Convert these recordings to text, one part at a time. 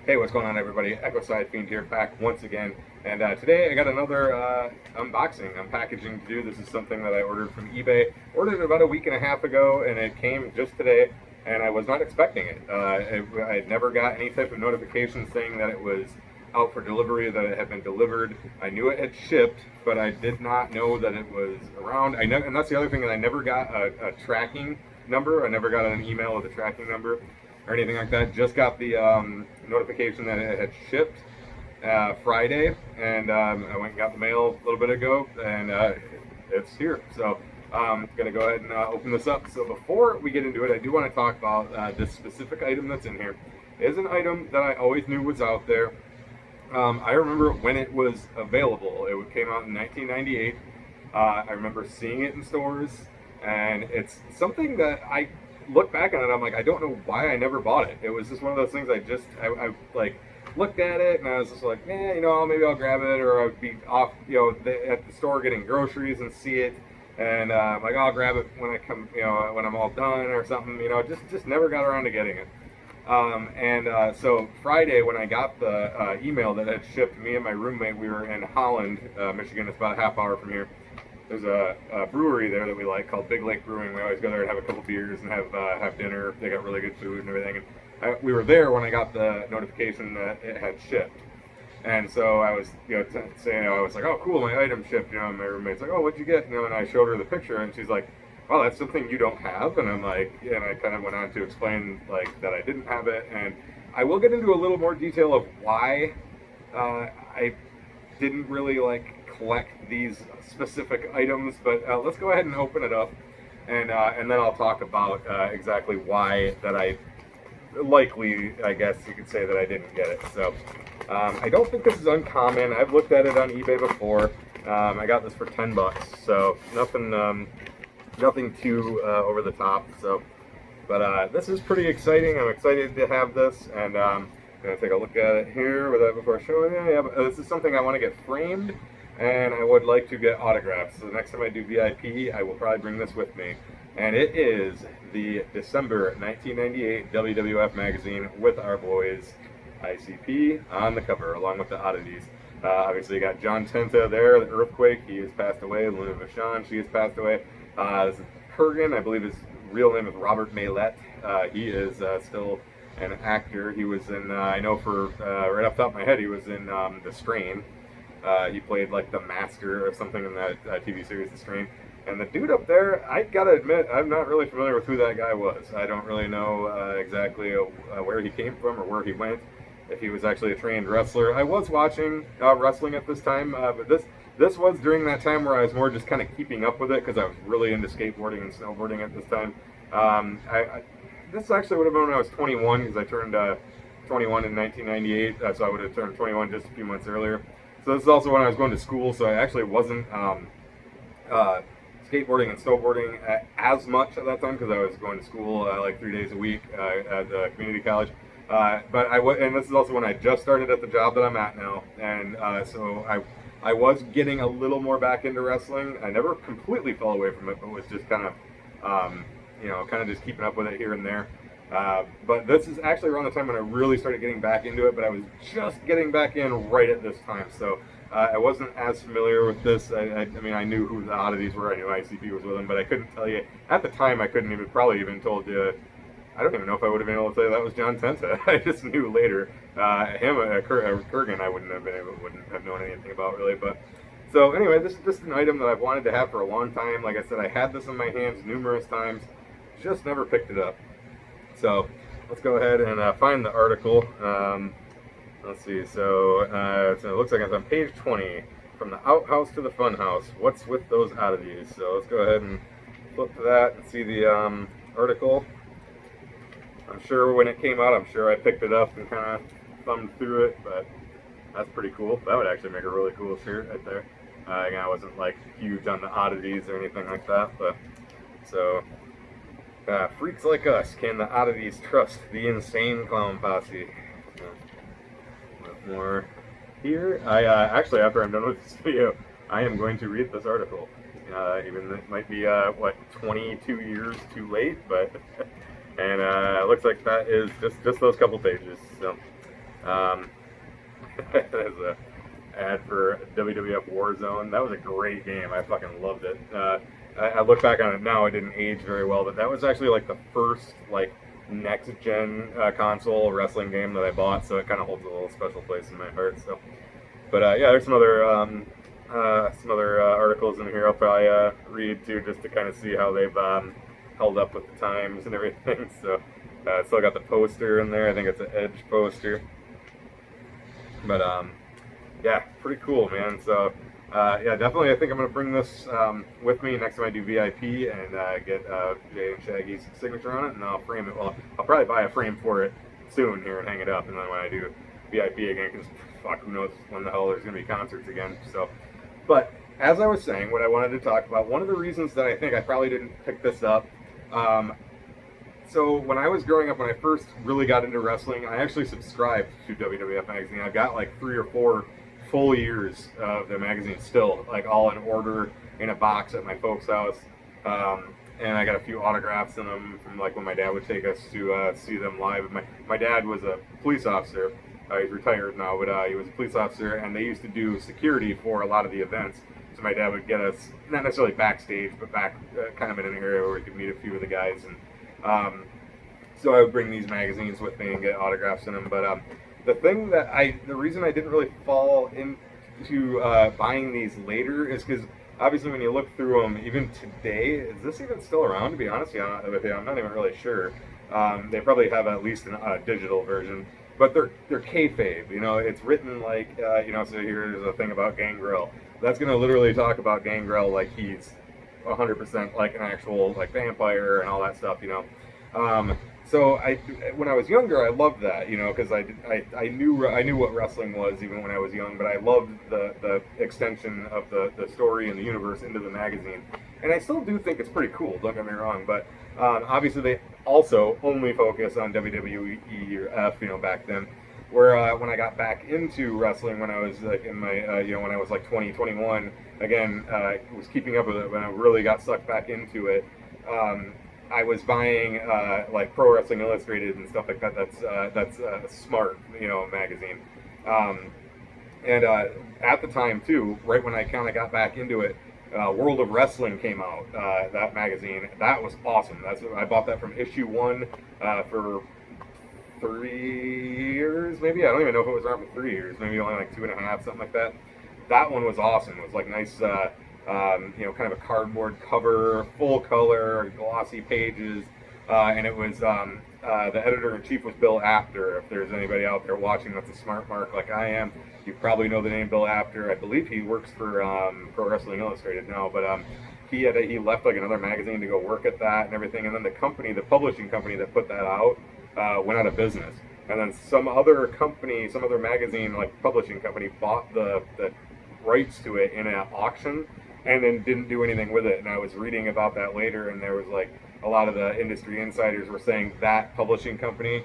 Hey, what's going on, everybody? Echo Side Fiend here, back once again. And today I got another unpackaging to do. This is something that I ordered from eBay. Ordered it about a week and a half ago, and it came just today, and I was not expecting it. I never got any type of notification saying that it was out for delivery, that it had been delivered. I knew it had shipped, but I did not know that it was around. And that's the other thing, that I never got a tracking number. I never got an email with a tracking number or anything like that. Just got the notification that it had shipped Friday, and I went and got the mail a little bit ago, and it's here. So I'm going to go ahead and open this up. So before we get into it, I do want to talk about this specific item that's in here. It is an item that I always knew was out there. I remember when it was available. It came out in 1998. I remember seeing it in stores, and it's something that I look back on it, I'm like, I don't know why I never bought it. It was just one of those things I like looked at it, and I was just like, maybe I'll grab it, or I'd be off, at the store getting groceries and see it, and like, I'll grab it when I come, when I'm all done or something, just never got around to getting it. So Friday, when I got the email that had shipped, me and my roommate, we were in Holland, Michigan. It's about a half hour from here. There's a brewery there that we like called Big Lake Brewing. We always go there and have a couple beers and have dinner. They got really good food and everything. And we were there when I got the notification that it had shipped. And so I was, saying, I was like, oh, cool, my item shipped. And my roommate's like, oh, what'd you get? And I showed her the picture, and she's like, well, that's something you don't have. And I'm like, and I kind of went on to explain like that I didn't have it. And I will get into a little more detail of why I didn't really collect these specific items, but let's go ahead and open it up, and then I'll talk about exactly why that I likely, I guess you could say, that I didn't get it. So I don't think this is uncommon. I've looked at it on eBay before. I got this for $10, so nothing too over the top. So, but this is pretty exciting. I'm excited to have this, and I'm gonna take a look at it here before showing you. Yeah, this is something I want to get framed, and I would like to get autographs. So the next time I do VIP, I will probably bring this with me. And it is the December 1998 WWF magazine with our boys ICP on the cover, along with the oddities. Obviously, you got John Tenta there, the Earthquake. He has passed away. Luna Vachon, she has passed away. This is Kurgan, I believe his real name is Robert Maylett. He is still an actor. He was in, I know for, right off the top of my head, he was in The Strain. He played like the master or something in that TV series, The Strain. And the dude up there, I gotta admit, I'm not really familiar with who that guy was. I don't really know exactly where he came from or where he went, if he was actually a trained wrestler. I was watching wrestling at this time, but this was during that time where I was more just kind of keeping up with it, because I was really into skateboarding and snowboarding at this time. This actually would have been when I was 21, because I turned 21 in 1998, so I would have turned 21 just a few months earlier. So this is also when I was going to school, so I actually wasn't skateboarding and snowboarding as much at that time, because I was going to school like 3 days a week at community college. And this is also when I just started at the job that I'm at now, and so I was getting a little more back into wrestling. I never completely fell away from it, but was just kind of just keeping up with it here and there. But this is actually around the time when I really started getting back into it, but I was just getting back in right at this time. So I wasn't as familiar with this. I mean, I knew who the oddities were. I knew ICP was with them, but I couldn't tell you. At the time, I couldn't probably even told you. I don't even know if I would have been able to tell you that was John Tenta. I just knew later. Kurgan, I wouldn't have known anything about, really. But so anyway, this is just an item that I've wanted to have for a long time. Like I said, I had this in my hands numerous times, just never picked it up. So let's go ahead and find the article. Let's see. So it looks like it's on page 20. From the outhouse to the funhouse. What's with those oddities? So let's go ahead and flip to that and see the article. I'm sure when it came out, I'm sure I picked it up and kind of thumbed through it, but that's pretty cool. That would actually make a really cool shirt right there. Again, I wasn't like huge on the oddities or anything like that, but so. Freaks like us, can the oddities trust the insane clown posse? A bit more here. I actually, after I'm done with this video, I am going to read this article. Even it might be 22 years too late, but and it looks like that is just those couple pages. So Um, there's a ad for WWF Warzone. That was a great game. I fucking loved it. I look back on it now. It didn't age very well, but that was actually like the first like next gen console wrestling game that I bought. So it kind of holds a little special place in my heart. So, but yeah, there's some other articles in here I'll probably read too, just to kind of see how they've held up with the times and everything. So still got the poster in there. I think it's an Edge poster. But yeah, pretty cool, man. So yeah, definitely. I think I'm gonna bring this with me next time I do VIP and get Jay and Shaggy's signature on it, and I'll frame it. Well, I'll probably buy a frame for it soon here and hang it up, and then when I do VIP again, because fuck, who knows when the hell there's gonna be concerts again. So, but as I was saying, what I wanted to talk about, one of the reasons that I think I probably didn't pick this up. So when I was growing up, when I first really got into wrestling, I actually subscribed to WWF magazine. I've got like 3 or 4 full years of the magazine still, like all in order in a box at my folks' house. And I got a few autographs in them from like when my dad would take us to see them live. My dad was a police officer. He's retired now, but he was a police officer, and they used to do security for a lot of the events. So my dad would get us, not necessarily backstage, but back kind of in an area where we could meet a few of the guys. And so I would bring these magazines with me and get autographs in them. But the reason I didn't really fall into buying these later is because obviously when you look through them, even today, is this even still around? To be honest with you, I'm not even really sure. They probably have at least a digital version, but they're kayfabe. You know, it's written like you know. So here's a thing about Gangrel. That's going to literally talk about Gangrel like he's 100% like an actual like vampire and all that stuff. You know. So when I was younger, I loved that, you know, because I knew what wrestling was even when I was young, but I loved the extension of the story and the universe into the magazine, and I still do think it's pretty cool. Don't get me wrong, but obviously they also only focus on WWF, you know, back then. Where when I got back into wrestling when I was like in my you know, when I was like 20, 21, again was keeping up with it when I really got sucked back into it. I was buying like Pro Wrestling Illustrated and stuff like that. That's Smart, you know, magazine. And at the time too, right when I kind of got back into it, World of Wrestling came out. That magazine, that was awesome. I bought that from issue 1 for 3 years, maybe. I don't even know if it was around for 3 years. Maybe only like 2.5, something like that. That one was awesome. It was like nice. You know, kind of a cardboard cover, full color, glossy pages, and it was the editor-in-chief was Bill Apter. If there's anybody out there watching that's a smart mark like I am, you probably know the name Bill Apter. I believe he works for Pro Wrestling Illustrated now, but he left like another magazine to go work at that and everything, and then the publishing company that put that out went out of business, and then some other magazine like publishing company bought the rights to it in an auction, and then didn't do anything with it. And I was reading about that later, and there was like a lot of the industry insiders were saying that publishing company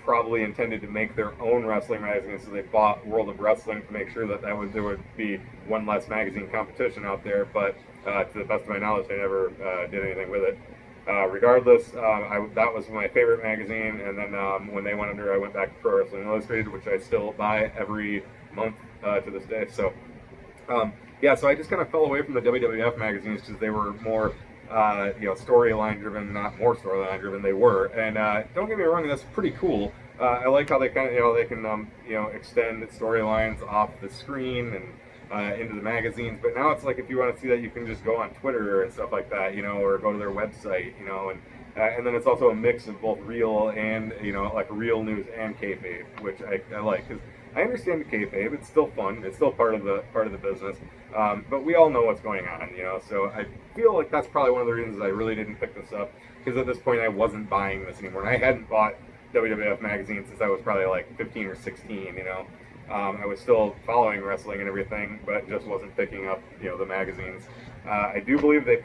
probably intended to make their own wrestling magazine, so they bought World of Wrestling to make sure that there would be one less magazine competition out there. But to the best of my knowledge, they never did anything with it. Regardless, that was my favorite magazine, and then when they went under, I went back to Pro Wrestling Illustrated, which I still buy every month to this day. So yeah, so I just kind of fell away from the WWF magazines because they were more, you know, storyline driven, not more storyline driven. They were, and don't get me wrong, that's pretty cool. I like how they kind of, you know, they can, you know, extend storylines off the screen and into the magazines. But now it's like if you want to see that, you can just go on Twitter and stuff like that, you know, or go to their website, you know, and then it's also a mix of both real and, you know, like real news and kayfabe, which I like because I understand the kayfabe. It's still fun. It's still part of the business. But we all know what's going on, you know. So I feel like that's probably one of the reasons I really didn't pick this up, because at this point I wasn't buying this anymore. And I hadn't bought WWF magazine since I was probably like 15 or 16, you know. I was still following wrestling and everything, but just wasn't picking up, you know, the magazines. I do believe they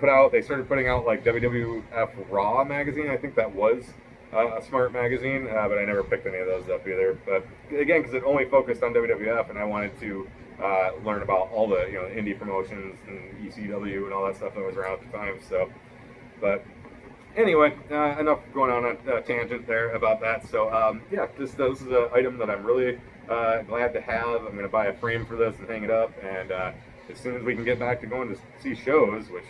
started putting out like WWF Raw magazine. I think that was a Smart magazine, but I never picked any of those up either. But again, because it only focused on WWF, and I wanted to learn about all the, you know, indie promotions and ECW and all that stuff that was around at the time. So, but Anyway, enough going on a tangent there about that. So yeah, this is an item that I'm really glad to have. I'm going to buy a frame for this and hang it up. And as soon as we can get back to going to see shows, which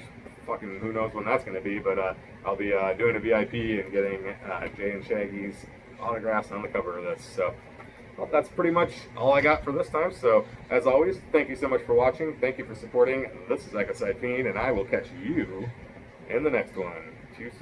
fucking who knows when that's going to be, but I'll be doing a VIP and getting Jay and Shaggy's autographs on the cover of this. So well, that's pretty much all I got for this time. So as always, thank you so much for watching. Thank you for supporting. This is Ecocide Fiend, and I will catch you in the next one. Cheers.